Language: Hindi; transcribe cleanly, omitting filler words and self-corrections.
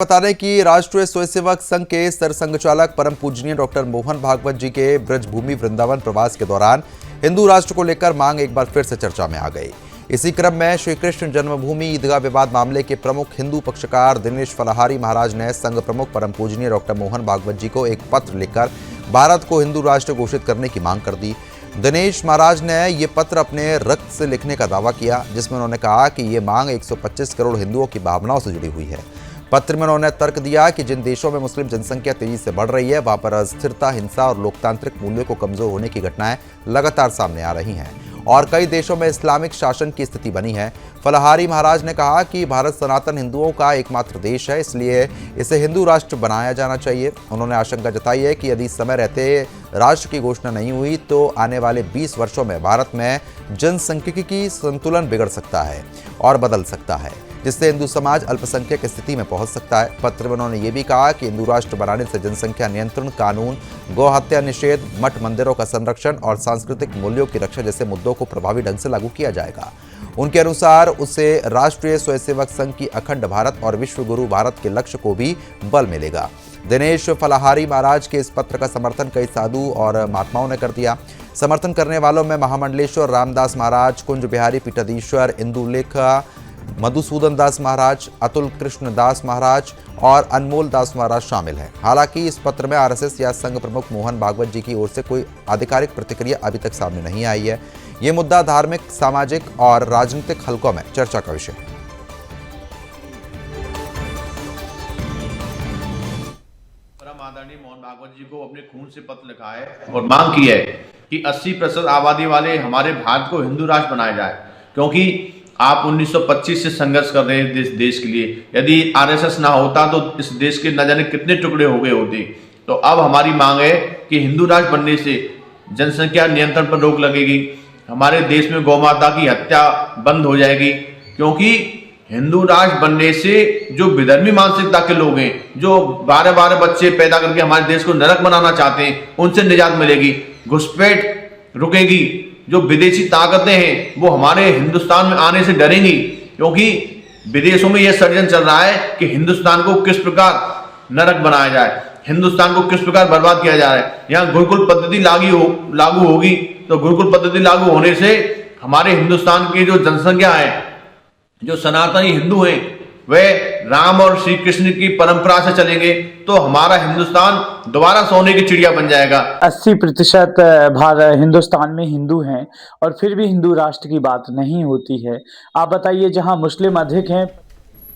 बता दें कि राष्ट्रीय स्वयंसेवक संघ के सरसंघचालक परम पूजनीय डॉक्टर मोहन भागवत जी के ब्रजभूमि वृंदावन प्रवास के दौरान हिंदू राष्ट्र को लेकर मांग एक बार फिर से चर्चा में आ गई। इसी क्रम में श्री कृष्ण जन्मभूमि ईदगाह विवाद मामले के प्रमुख हिंदू पक्षकार दिनेश फलाहारी महाराज ने संघ प्रमुख परम पूजनीय डॉक्टर मोहन भागवत जी को एक पत्र लिखकर भारत को हिंदू राष्ट्र घोषित करने की मांग कर दी। दिनेश महाराज ने ये पत्र अपने रक्त से लिखने का दावा किया, जिसमें उन्होंने कहा कि ये मांग 125 करोड़ हिंदुओं की भावनाओं से जुड़ी हुई है। पत्र में उन्होंने तर्क दिया कि जिन देशों में मुस्लिम जनसंख्या तेजी से बढ़ रही है, वहां पर अस्थिरता, हिंसा और लोकतांत्रिक मूल्यों को कमजोर होने की घटनाएं लगातार सामने आ रही हैं और कई देशों में इस्लामिक शासन की स्थिति बनी है। फलाहारी महाराज ने कहा कि भारत सनातन हिंदुओं का एकमात्र देश है, इसलिए इसे हिंदू राष्ट्र बनाया जाना चाहिए। उन्होंने आशंका जताई है कि यदि समय रहते राष्ट्र की घोषणा नहीं हुई तो आने वाले 20 वर्षों में भारत में जनसांख्यिकी संतुलन बिगड़ सकता है और बदल सकता है, जिससे हिंदू समाज अल्पसंख्यक स्थिति में पहुंच सकता है। पत्र में उन्होंने ये भी कहा कि हिंदू राष्ट्र बनाने से जनसंख्या नियंत्रण कानून, गौ हत्या निषेध, मठ मंदिरों का संरक्षण और सांस्कृतिक मूल्यों की रक्षा जैसे मुद्दों को प्रभावी ढंग से लागू किया जाएगा। उनके अनुसार उससे राष्ट्रीय स्वयंसेवक संघ की अखंड भारत और विश्व गुरु भारत के लक्ष्य को भी बल मिलेगा। दिनेश फलाहारी महाराज के इस पत्र का समर्थन कई साधु और महात्माओं ने कर दिया। समर्थन करने वालों में महामंडलेश्वर रामदास महाराज, कुंज बिहारी पीठाधीश्वर, इंदुलेख मधुसूदन दास महाराज, अतुल कृष्ण दास महाराज और अनमोल दास महाराज शामिल हैं। हालांकि इस पत्र में आरएसएस या संघ प्रमुख मोहन भागवत जी की ओर से कोई आधिकारिक प्रतिक्रिया अभी तक सामने नहीं आई है। ये मुद्दा धार्मिक, सामाजिक और राजनीतिक हलकों में चर्चा का विषय है। परम आदरणीय मोहन भागवत जी को अपने खून से पत्र लिखा है और मांग की है कि 80% आबादी वाले हमारे भारत को हिंदू राष्ट्र बनाया जाए, क्योंकि आप 1925 से संघर्ष कर रहे हैं इस देश के लिए। यदि आरएसएस ना होता तो इस देश के न जाने कितने टुकड़े हो गए होते। तो अब हमारी मांग है कि हिंदू राष्ट्र बनने से जनसंख्या नियंत्रण पर रोक लगेगी, हमारे देश में गौ माता की हत्या बंद हो जाएगी, क्योंकि हिंदू राष्ट्र बनने से जो विधर्मी मानसिकता के लोग हैं, जो 12-12 बच्चे पैदा करके हमारे देश को नरक बनाना चाहते हैं, उनसे निजात मिलेगी, घुसपैठ रुकेगी, जो विदेशी ताकतें हैं वो हमारे हिंदुस्तान में आने से डरेंगी, क्योंकि विदेशों में यह षड्यंत्र चल रहा है कि हिंदुस्तान को किस प्रकार नरक बनाया जाए, हिंदुस्तान को किस प्रकार बर्बाद किया जा रहा है। यहाँ गुरुकुल पद्धति लागू होगी तो गुरुकुल पद्धति लागू होने से हमारे हिंदुस्तान की जो जनसंख्या है, जो सनातनी हिंदू हैं, वे राम और श्री कृष्ण की परंपरा से चलेंगे तो हमारा हिंदुस्तान दोबारा सोने की चिड़िया बन जाएगा। 80% भारत हिंदुस्तान में हिंदू हैं और फिर भी हिंदू राष्ट्र की बात नहीं होती है। आप बताइए, जहां मुस्लिम अधिक हैं